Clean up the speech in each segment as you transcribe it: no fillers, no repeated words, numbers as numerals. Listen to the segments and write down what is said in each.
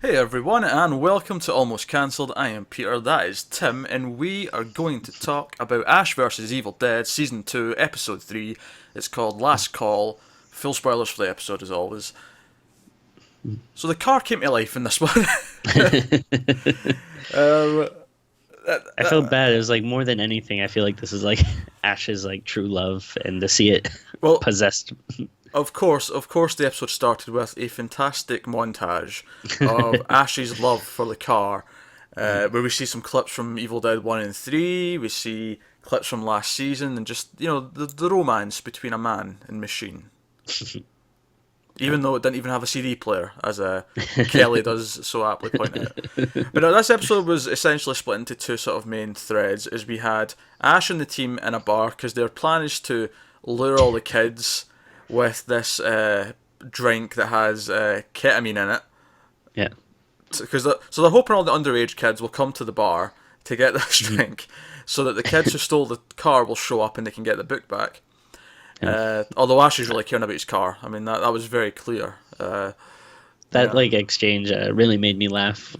Hey everyone, and welcome to Almost Cancelled. I am Peter, that is Tim, and we are going to talk about Ash vs. Evil Dead Season 2, Episode 3. It's called Last Call. Full spoilers for the episode as always. So the car came to life in this one. um, I felt bad. It was like more than anything. I feel like this is like Ash's like true love, and to see it well, possessed. of course, the episode started with a fantastic montage of Ash's love for the car, where we see some clips from Evil Dead 1 and 3, we see clips from last season, and just, the romance between a man and machine. Even though it didn't even have a CD player, as Kelly does so aptly point out. But no, this episode was essentially split into two sort of main threads, as we had Ash and the team in a bar, because their plan is to lure all the kids with this drink that has ketamine in it. Yeah, So they're hoping all the underage kids will come to the bar to get this drink, so that the kids who stole the car will show up and they can get the book back. yeah. Although Ash is really caring about his car. I mean, that was very clear. That like exchange really made me laugh.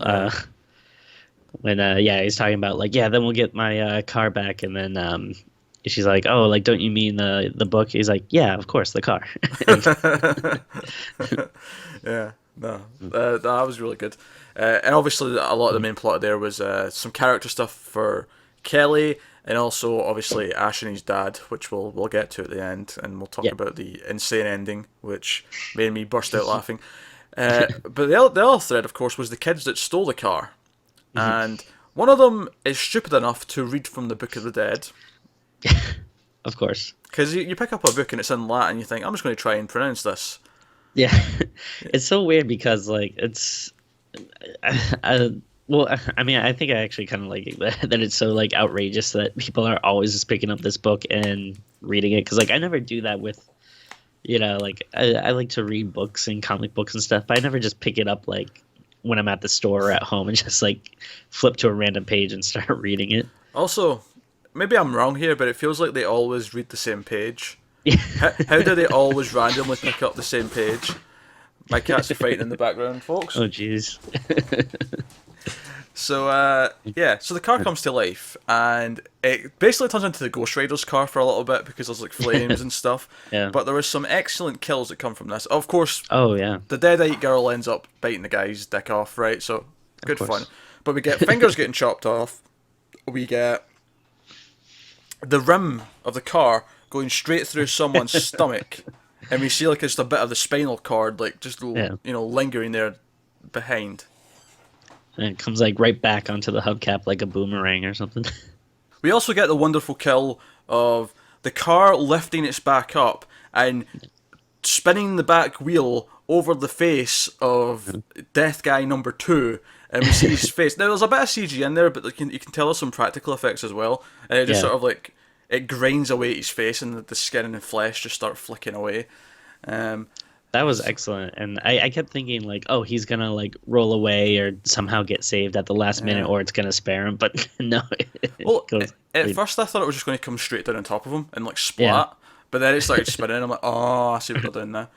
When he's talking about like then we'll get my car back, and then she's like, oh, like don't you mean the book? He's like, yeah, of course, the car. Yeah, no, that was really good. And obviously, a lot of the main plot there was some character stuff for Kelly, and also obviously Ash and his dad, which we'll get to at the end, and we'll talk Yeah. about the insane ending, which made me burst out laughing. But the other thread, of course, was the kids that stole the car, and one of them is stupid enough to read from the Book of the Dead. Of course. Because you pick up a book and it's in Latin, and you think, I'm just going to try and pronounce this. Yeah, it's so weird because like it's, well, I mean, I think I actually kind of like it, that it's so like outrageous that people are always just picking up this book and reading it, because like I never do that with, like I like to read books and comic books and stuff, but I never just pick it up like when I'm at the store or at home and just like flip to a random page and start reading it. Also, maybe I'm wrong here, but it feels like they always read the same page. Yeah. How do they always randomly pick up the same page? My cat's fighting in the background, folks. Oh, jeez. So the car comes to life, and it basically turns into the Ghost Rider's car for a little bit because there's like flames and stuff. Yeah. But there was some excellent kills that come from this. Of course, Oh, yeah. the deadite girl ends up biting the guy's dick off, right? So good course. fun. But we get fingers getting chopped off. We get the rim of the car going straight through someone's stomach, and we see like just a bit of the spinal cord, like just Yeah. lingering there behind. And it comes like right back onto the hubcap like a boomerang or something. We also get the wonderful kill of the car lifting its back up and spinning the back wheel over the face of Death Guy number 2, and we see his face. Now there's a bit of CG in there, but you can tell there's some practical effects as well, and it just Yeah. sort of like it grinds away at his face, and the skin and the flesh just start flicking away. Um, That was excellent. And I kept thinking like, oh, he's gonna like roll away or somehow get saved at the last minute, or it's gonna spare him. But no, it well, goes. at first I thought it was just going to come straight down on top of him and like splat. But then it started spinning, and I'm like, oh, I see what they're doing now.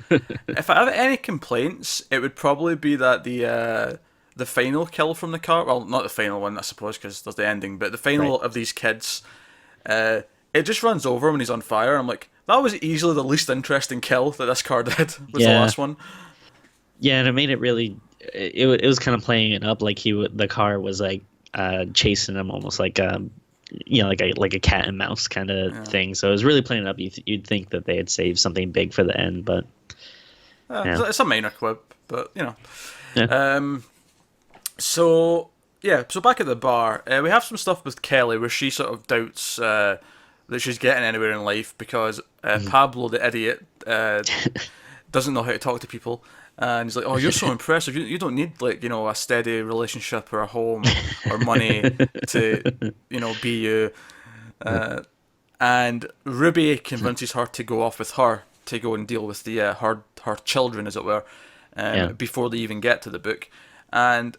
If I have any complaints, it would probably be that the final kill from the car, well, not the final one, I suppose, because there's the ending, but the final Right. of these kids, it just runs over him when he's on fire. I'm like, that was easily the least interesting kill that this car did, was the Yeah. last one. Yeah, and it made it really. It was kind of playing it up like the car was like chasing him, almost like like a cat and mouse kind of thing. So it was really playing it up. You'd think that they had saved something big for the end, but yeah. It's a minor quip, but, Yeah. So back at the bar, we have some stuff with Kelly where she sort of doubts that she's getting anywhere in life because Pablo, the idiot, doesn't know how to talk to people. And he's like, oh, you're so impressive. You don't need, like, a steady relationship or a home or money to, be you. And Ruby convinces her to go off with her to go and deal with the her children, as it were, before they even get to the book. And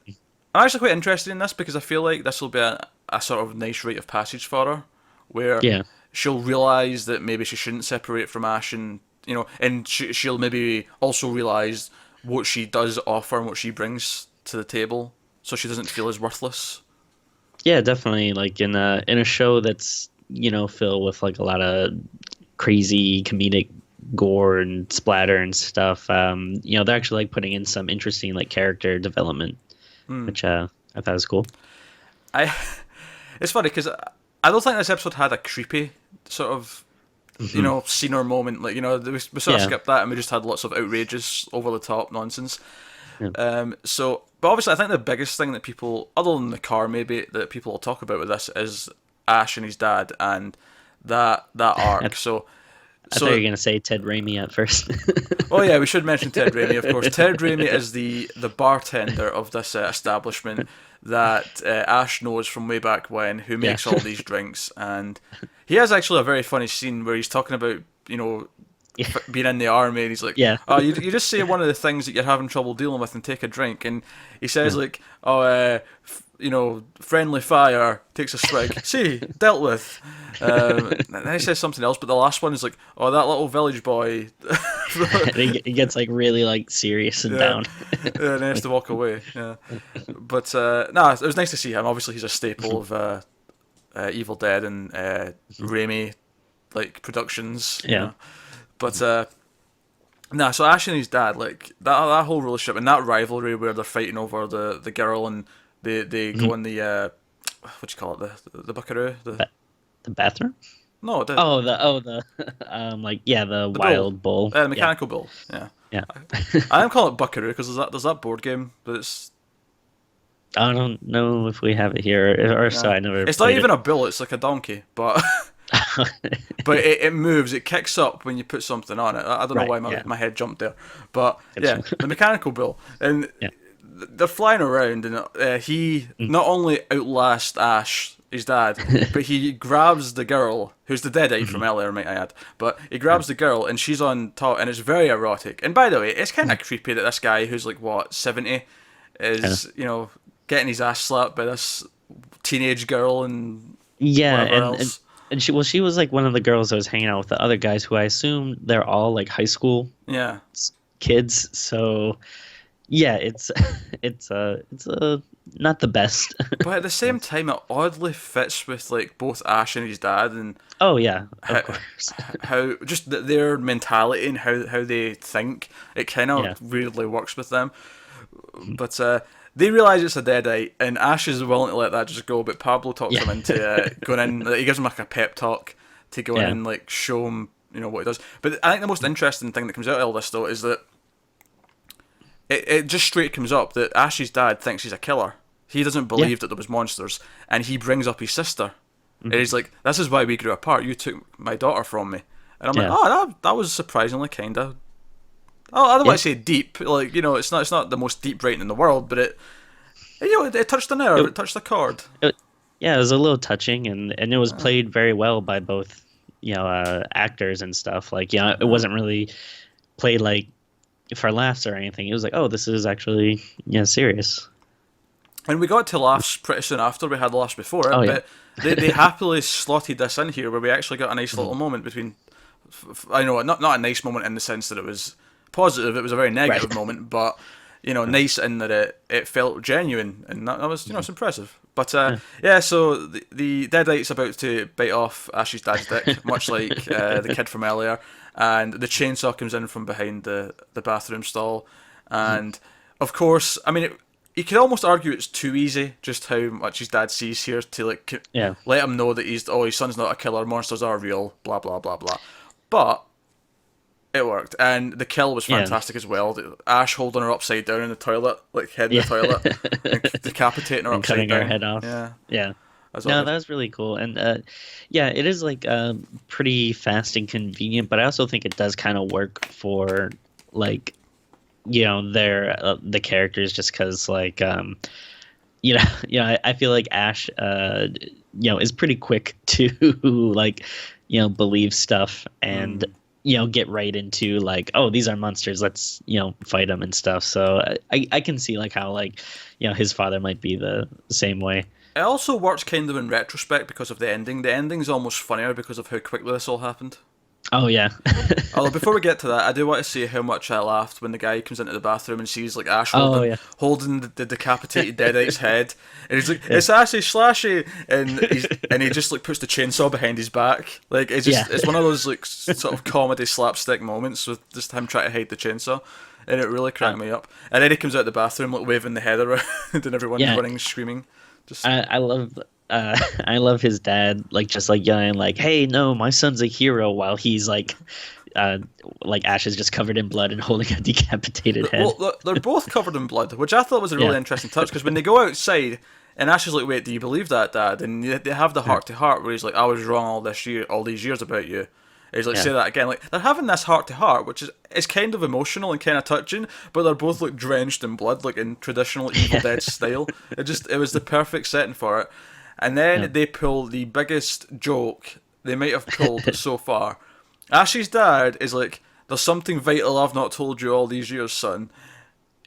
I'm actually quite interested in this because I feel like this will be a sort of nice rite of passage for her, where Yeah. she'll realise that maybe she shouldn't separate from Ash, and she'll maybe also realise what she does offer and what she brings to the table, so she doesn't feel as worthless. Yeah, definitely. Like in a show that's filled with like a lot of crazy comedic gore and splatter and stuff. They're actually like putting in some interesting like character development, which I thought was cool. I It's funny because I don't think this episode had a creepy sort of scene or moment. Like we sort of skipped that and we just had lots of outrageous, over the top nonsense. Yeah. But obviously, I think the biggest thing that people, other than the car, maybe that people will talk about with this is Ash and his dad and that arc. I thought you were gonna say Ted Raimi at first. Oh yeah, we should mention Ted Raimi, of course. Ted Raimi is the bartender of this establishment that Ash knows from way back when, who makes all these drinks, and he has actually a very funny scene where he's talking about being in the army, and he's like, "Oh, you just say one of the things that you're having trouble dealing with and take a drink," and he says like, "Oh, friendly fire takes a swig. See, dealt with." Then he says something else, but the last one is like, "Oh, that little village boy." And he gets like really like serious and down. Yeah, and he has to walk away. Yeah, but it was nice to see him. Obviously, he's a staple of Evil Dead and Raimi like productions. Yeah. But so Ash and his dad, like that whole relationship and that rivalry where they're fighting over the girl and they go in the what do you call it, the buckaroo, the bathroom. No, the the wild bull, the mechanical bull. Yeah. I am calling it buckaroo because there's that board game, but it's. I don't know if we have it here or so. I never. It's not even a bull; it's like a donkey, but. But it moves, it kicks up when you put something on it. I don't know why my head jumped there. But the mechanical bull. And they're flying around, and he not only outlasts Ash, his dad, but he grabs the girl, who's the deadite from earlier, might I add. But he grabs the girl, and she's on top, and it's very erotic. And by the way, it's kind of creepy that this guy, who's like, 70, is, getting his ass slapped by this teenage girl and whatever else. And she was like one of the girls that was hanging out with the other guys, who I assume they're all like high school kids. So yeah, it's not the best. But at the same time, it oddly fits with like both Ash and his dad, and of course, how just their mentality and how they think. It kind of weirdly works with them. But they realise it's a deadite, and Ash is willing to let that just go, but Pablo talks him into going in. He gives him like a pep talk to go in and like show him, what he does. But I think the most interesting thing that comes out of all this, though, is that it just straight comes up that Ash's dad thinks he's a killer. He doesn't believe that there was monsters, and he brings up his sister. And he's like, "This is why we grew apart. You took my daughter from me." And I'm like, "Oh, that was surprisingly kind of." I don't want to say deep, like it's not the most deep writing in the world, but it touched a nerve, it touched a chord. It was a little touching, and it was played very well by both actors and stuff. Like it wasn't really played like for laughs or anything. It was like, oh, this is actually serious. And we got to laughs pretty soon after we had laughs before it, but they happily slotted this in here where we actually got a nice little moment between. I know not a nice moment in the sense that it was positive, it was a very negative moment, but nice in that it felt genuine, and that was it's impressive. But so the deadite's about to bite off Ash's dad's dick, much like the kid from earlier, and the chainsaw comes in from behind the bathroom stall, and of course, I mean, you could almost argue it's too easy just how much his dad sees here to let him know that his son's not a killer, monsters are real, blah blah blah blah, but it worked, and the kill was fantastic as well. Ash holding her upside down in the toilet, like head in the toilet, and decapitating her and upside cutting down. her head off. Yeah. That was really cool, and it is like pretty fast and convenient. But I also think it does kind of work for like their the characters, just because like I feel like Ash is pretty quick to like believe stuff and. Get right into like, oh, these are monsters, let's fight them and stuff. So I can see like how like his father might be the same way. It also works kind of in retrospect because of the ending. The ending's almost funnier because of how quickly this all happened. Oh yeah. Although before we get to that, I do want to say how much I laughed when the guy comes into the bathroom and sees like Ash Oh holding yeah. holding the decapitated Deadite's head, and he's like, Yeah. "It's Ashy Slashy," and he just like puts the chainsaw behind his back. Like Yeah. it's one of those like sort of comedy slapstick moments with just him trying to hide the chainsaw, and it really cracked me up. And then he comes out of the bathroom like waving the head around, and everyone's Yeah. running screaming. Just I love I love his dad like just like yelling like, "Hey, no, my son's a hero," while he's uh like Ash is just covered in blood and holding a decapitated head. well, they're both covered in blood, which I thought was a really Yeah. interesting touch because when they go outside and Ash is like, "Wait, do you believe that, Dad?" And they have the heart to heart where he's like, "I was wrong all these years about you." And he's like, Yeah. "Say that again." Like they're having this heart to heart, which is kind of emotional and kind of touching, but they're both like drenched in blood, like in traditional Evil Dead style. It was the perfect setting for it. And then Yeah. they pull the biggest joke they might have pulled so far. Ash's dad is like, "There's something vital I've not told you all these years, son."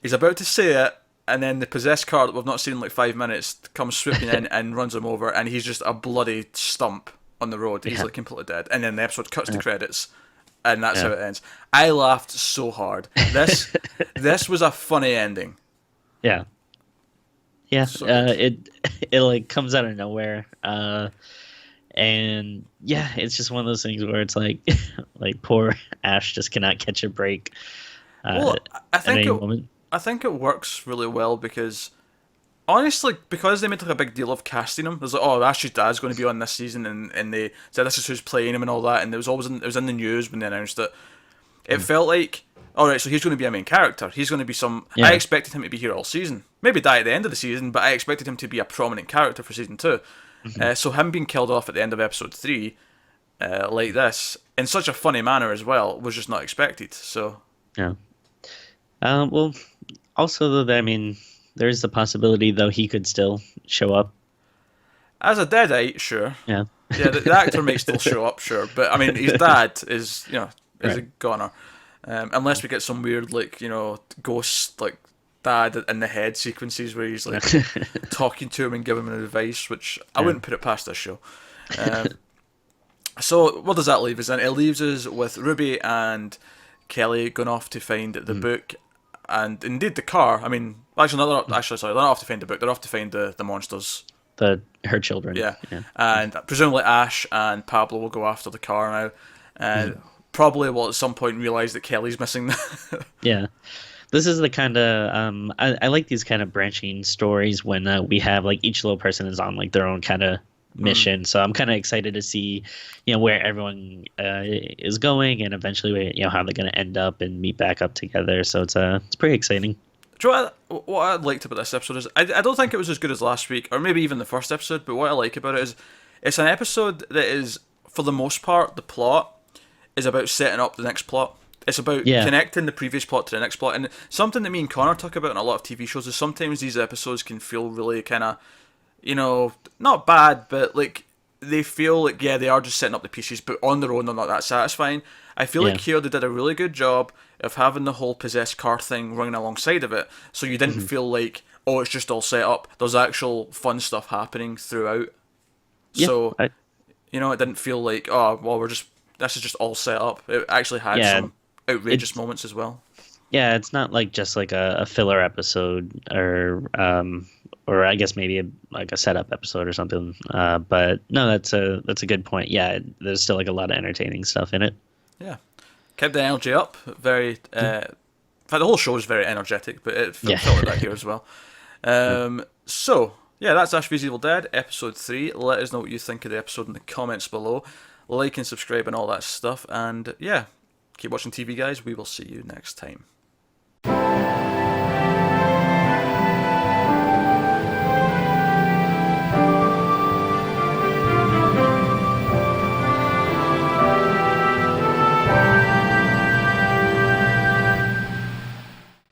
He's about to say it, and then the possessed car that we've not seen in like 5 minutes comes swooping in and runs him over, and he's just a bloody stump on the road. He's Yeah. like completely dead. And then the episode cuts to credits, and that's how Yeah. it ends. I laughed so hard. This was a funny ending. Yeah. Yeah. So good. It like comes out of nowhere. And yeah, it's just one of those things where it's like like poor Ash just cannot catch a break Well, I at think any it moment. I think it works really well because honestly, because they made like a big deal of casting him, there's like, oh, Ash's dad's going to be on this season, and they said this is who's playing him and all that, and it was in the news when they announced it. It felt like, all right, so he's going to be a main character. He's going to be some. I Yeah. expected him to be here all season, maybe die at the end of the season, but I expected him to be a prominent character for season two. So him being killed off at the end of episode three, like this, in such a funny manner as well, was just not expected. So Yeah. Well, also though, I mean, there is the possibility though he could still show up. as a deadite, sure. Yeah. Yeah, the actor may still show up, sure, but I mean, his dad is, is a Right. goner, unless we get some weird, like, ghost, like, dad in the head sequences where he's like talking to him and giving him advice, which I Yeah. wouldn't put it past this show. Um, so what does that leave us then? It leaves us with Ruby and Kelly going off to find the book, and indeed the car. I mean, actually, no, they're not off to find the book. They're off to find the monsters. Her children. Yeah. Yeah. And presumably Ash and Pablo will go after the car now, and probably will at some point realize that Kelly's missing. Yeah. This is the kind of I like these kind of branching stories when we have like each little person is on like their own kind of mission. So I'm kind of excited to see, where everyone is going and eventually, how they're going to end up and meet back up together. So it's pretty exciting. Do you know what I liked about this episode is I don't think it was as good as last week or maybe even the first episode, but what I like about it is it's an episode that is, for the most part, the plot is about setting up the next plot. It's about Yeah. connecting the previous plot to the next plot, and something that me and Connor talk about in a lot of TV shows is sometimes these episodes can feel really kind of, not bad, but like they feel like, yeah, they are just setting up the pieces, but on their own they're not that satisfying. I feel like Yeah. here they did a really good job of having the whole possessed car thing running alongside of it, so you didn't feel like, oh, it's just all set up. There's actual fun stuff happening throughout. Yeah. So it didn't feel like, oh, well, this is just all set up. It actually had Yeah, some outrageous it's moments as well. yeah, it's not like just like a filler episode or I guess maybe like a setup episode or something. But no, that's a good point. Yeah, there's still like a lot of entertaining stuff in it. Yeah, kept the energy up. Very. In fact, the whole show is very energetic, but it Yeah. felt like that here as well. So yeah, that's Ash vs Evil Dead episode 3. Let us know what you think of the episode in the comments below. Like and subscribe and all that stuff. And yeah, keep watching TV, guys. We will see you next time.